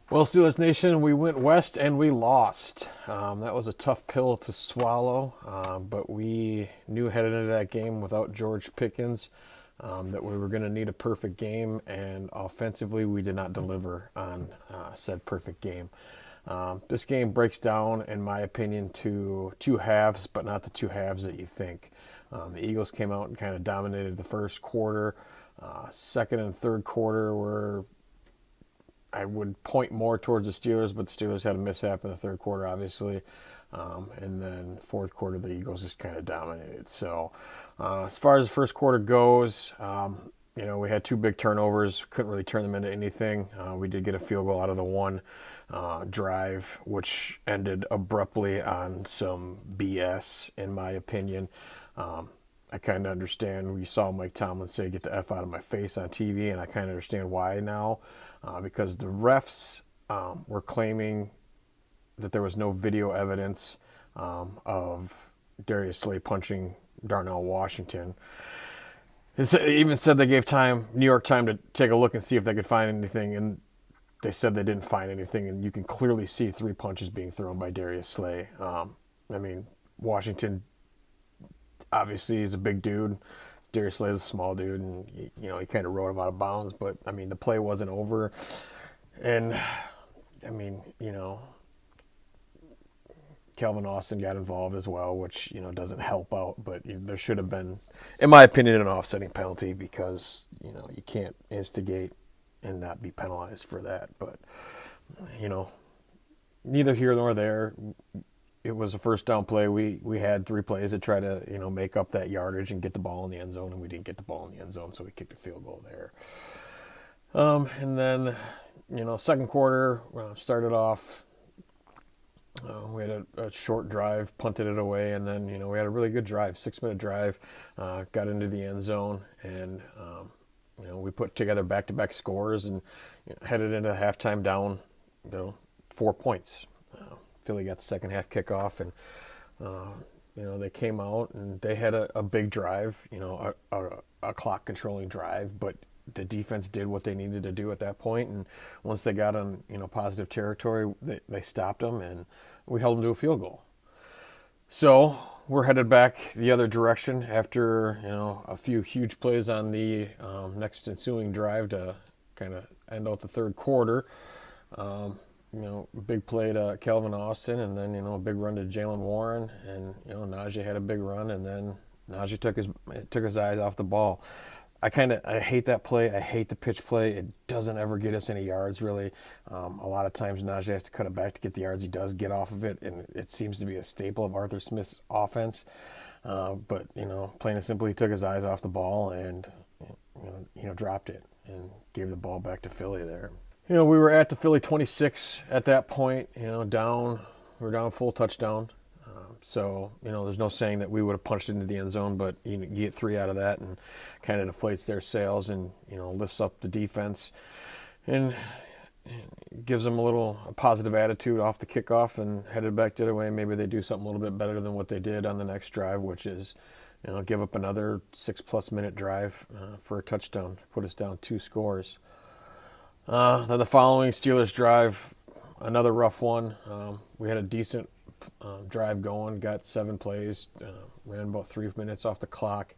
Well, Steelers Nation, we went west and we lost. That was a tough pill to swallow, but we knew headed into that game without George Pickens that we were going to need a perfect game, and offensively, we did not deliver on said perfect game. This game breaks down, in my opinion, to two halves, but not the two halves that you think. The Eagles came out and kind of dominated the first quarter. Second and third quarter were I would point more towards the Steelers, but the Steelers had a mishap in the third quarter, obviously. And then fourth quarter, the Eagles just kind of dominated. So as far as the first quarter goes, we had two big turnovers. Couldn't really turn them into anything. We did get a field goal out of the one drive, which ended abruptly on some BS, in my opinion. I kind of understand. We saw Mike Tomlin say, "Get the F out of my face" on TV, and I kind of understand why now. Because the refs were claiming that there was no video evidence of Darius Slay punching Darnell Washington. It even said they gave New York time to take a look and see if they could find anything, and they said they didn't find anything, and you can clearly see three punches being thrown by Darius Slay. Washington obviously is a big dude. Darius Slay is a small dude, and he kind of rode him out of bounds. But the play wasn't over, and Calvin Austin got involved as well, which doesn't help out. But there should have been, in my opinion, an offsetting penalty because you can't instigate and not be penalized for that. But neither here nor there. It was a first down play. We had three plays to try to make up that yardage and get the ball in the end zone, and we didn't get the ball in the end zone, so we kicked a field goal there. And then second quarter started off. We had a short drive, punted it away, and then we had a really good drive, 6-minute drive, got into the end zone, and we put together back-to-back scores and headed into halftime down 4 points. Philly got the second half kickoff, and they came out and they had a big drive, a clock controlling drive, but the defense did what they needed to do at that point, and once they got on positive territory, they stopped them, and we held them to a field goal. So we're headed back the other direction after a few huge plays on the next ensuing drive to kind of end out the third quarter. Big play to Calvin Austin, and then a big run to Jalen Warren, and Najee had a big run, and then Najee took his eyes off the ball. I hate that play. I hate the pitch play. It doesn't ever get us any yards really. A lot of times Najee has to cut it back to get the yards. He does get off of it, and it seems to be a staple of Arthur Smith's offense. But plain and simply, he took his eyes off the ball and dropped it and gave the ball back to Philly there. We were at the Philly 26 at that point, down. We were down full touchdown. So, there's no saying that we would have punched into the end zone, but you get three out of that and kind of deflates their sails and, lifts up the defense and gives them a positive attitude off the kickoff and headed back the other way. Maybe they do something a little bit better than what they did on the next drive, which is, give up another 6+ minute drive for a touchdown, put us down 2 scores. Then the following Steelers drive, another rough one. We had a decent drive going, got 7 plays, ran about 3 minutes off the clock,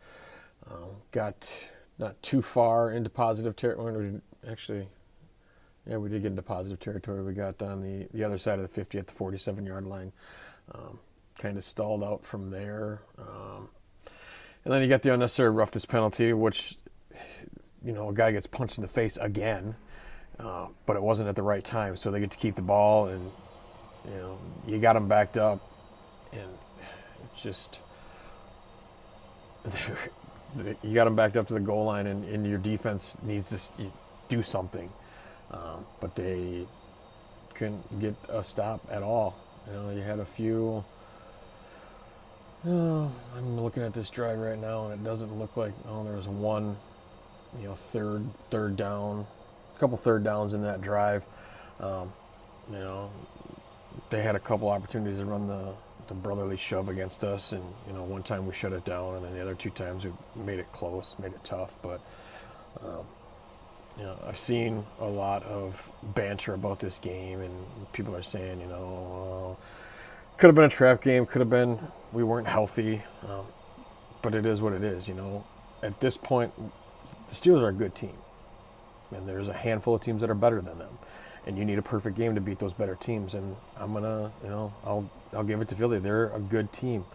got not too far into positive territory. Actually, yeah, we did get into positive territory. We got on the other side of the 50 at the 47-yard line. Kind of stalled out from there. And then you got the unnecessary roughness penalty, which, a guy gets punched in the face again. But it wasn't at the right time, so they get to keep the ball, and you got them backed up, and it's just you got them backed up to the goal line, and your defense needs to do something, but they couldn't get a stop at all. You had a few. I'm looking at this drive right now, and it doesn't look like. There was one, third down. A couple third downs in that drive. They had a couple opportunities to run the brotherly shove against us, and one time we shut it down, and then the other 2 times we made it close, made it tough. But I've seen a lot of banter about this game, and people are saying, could have been a trap game, could have been we weren't healthy, but it is what it is. At this point, the Steelers are a good team, and there's a handful of teams that are better than them, and you need a perfect game to beat those better teams. And I'm gonna, I'll give it to Philly. They're a good team.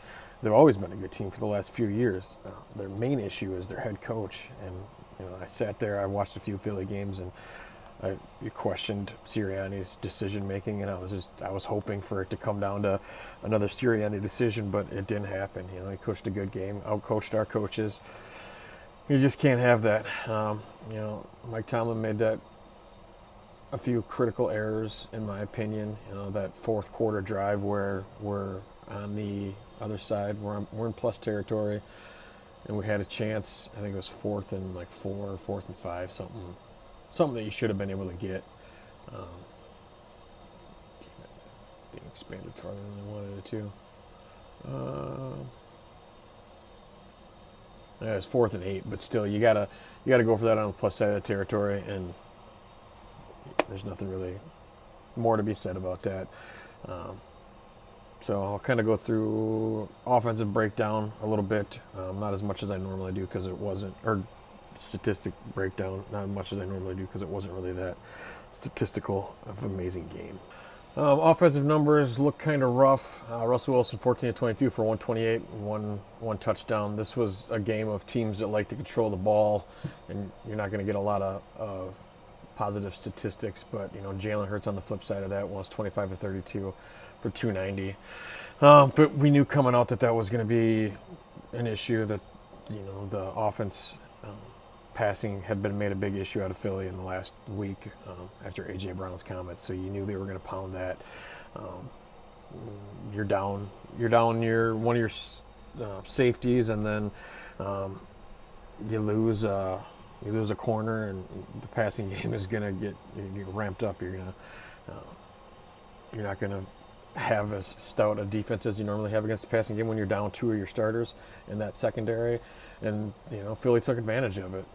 They've always been a good team for the last few years. Their main issue is their head coach, and I sat there, I watched a few Philly games, and you questioned Sirianni's decision making, and I was hoping for it to come down to another Sirianni decision, but it didn't happen. He coached a good game, outcoached our coaches. You just can't have that. Mike Tomlin made that a few critical errors, in my opinion. That fourth quarter drive where we're on the other side, we're in plus territory, and we had a chance. I think it was fourth and like 4, fourth and 5, something that you should have been able to get. Um, Thing expanded farther than I wanted it to. Yeah, it's fourth and 8, but still, you gotta go for that on the plus side of the territory, and there's nothing really more to be said about that. Um, so I'll kind of go through offensive breakdown a little bit, not as much as I normally do because it wasn't, or statistic breakdown, not as much as I normally do because it wasn't really that statistical of an amazing game. Offensive numbers look kind of rough. Russell Wilson, 14 to 22 for 128, one touchdown. This was a game of teams that like to control the ball, and you're not going to get a lot of positive statistics. But Jalen Hurts on the flip side of that was 25 to 32 for 290. But we knew coming out that was going to be an issue. That the offense. Passing had been made a big issue out of Philly in the last week after A.J. Brown's comments, so you knew they were going to pound that. Um, you're down your one of your safeties, and then um, you lose a corner, and the passing game is going to get ramped up. You're not going to have as stout a defense as you normally have against the passing game when you're down 2 of your starters in that secondary, and Philly took advantage of it.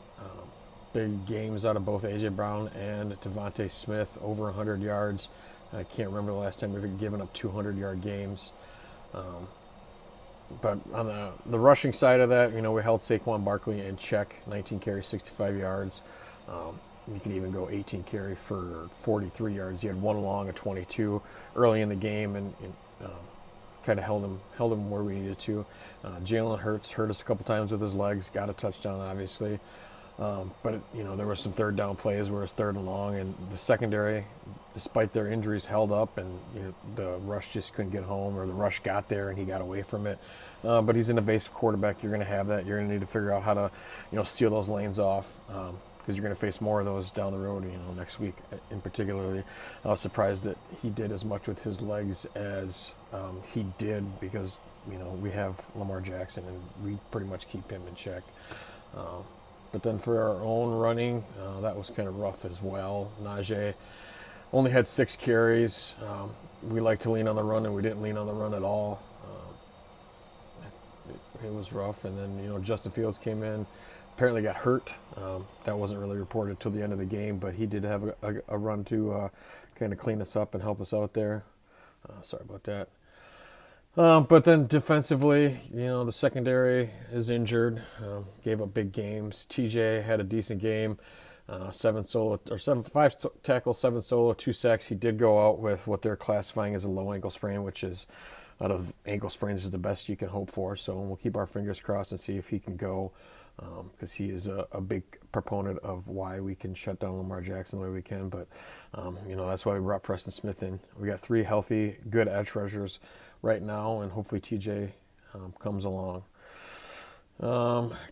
Big games out of both A.J. Brown and Devontae Smith, over 100 yards. I can't remember the last time we've given up 200-yard games. Um, but on the rushing side of that, we held Saquon Barkley in check, 19 carries, 65 yards. You can even go 18 carry for 43 yards. He had one long, a 22 early in the game, and kind of held him where we needed to. Jalen Hurts hurt us a couple times with his legs, got a touchdown, obviously. But there were some third down plays where it's third and long, and the secondary, despite their injuries, held up, and the rush just couldn't get home, or the rush got there and he got away from it. But he's an evasive quarterback. You're going to have that. You're going to need to figure out how to steal those lanes off, because you're going to face more of those down the road. Next week in particularly, I was surprised that he did as much with his legs as he did, because we have Lamar Jackson and we pretty much keep him in check. But then for our own running, that was kind of rough as well. Najee only had 6 carries. We like to lean on the run, and we didn't lean on the run at all. It was rough. And then, Justin Fields came in, apparently got hurt. That wasn't really reported till the end of the game, but he did have a run to kind of clean us up and help us out there. Sorry about that. But then defensively, the secondary is injured. Gave up big games. TJ had a decent game. 5 tackles, 7 solo, 2 sacks. He did go out with what they're classifying as a low ankle sprain, which is, out of ankle sprains, is the best you can hope for. So we'll keep our fingers crossed and see if he can go, because he is a big proponent of why we can shut down Lamar Jackson the way we can. But that's why we brought Preston Smith in. We got 3 healthy, good edge rushers right now, and hopefully TJ comes along.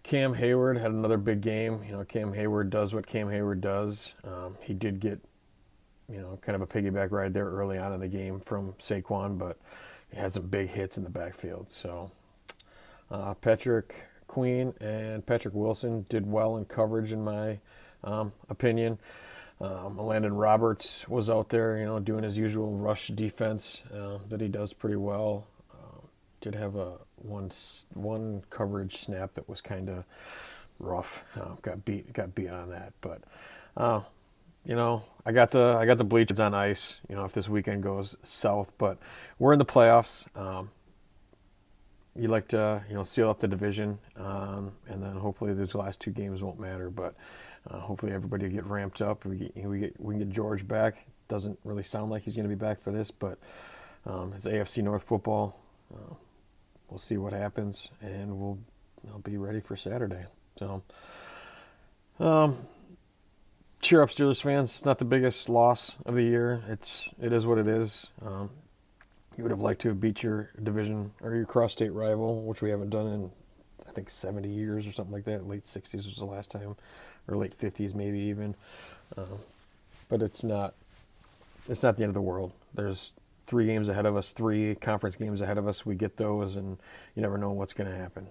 Cam Hayward had another big game. Cam Hayward does what Cam Hayward does. He did get kind of a piggyback ride there early on in the game from Saquon, but he had some big hits in the backfield. So Patrick Queen and Patrick Wilson did well in coverage, in my opinion. Landon Roberts was out there, doing his usual rush defense that he does pretty well. Did have one coverage snap that was kind of rough. Got beat on that, but Uh, I got the bleachers on ice. If this weekend goes south, but we're in the playoffs. You like to seal up the division, and then hopefully these last two games won't matter. But hopefully everybody will get ramped up. We can get George back. Doesn't really sound like he's going to be back for this, but it's AFC North football. Uh, we'll see what happens, and I'll be ready for Saturday. So um, cheer up, Steelers fans. It's not the biggest loss of the year. It is what it is. You would have liked to have beat your division or your cross-state rival, which we haven't done in I think 70 years or something like that. Late 60s was the last time, or late 50s maybe even. Uh, but it's not. It's not the end of the world. There's 3 games ahead of us, 3 conference games ahead of us. We get those, and you never know what's going to happen.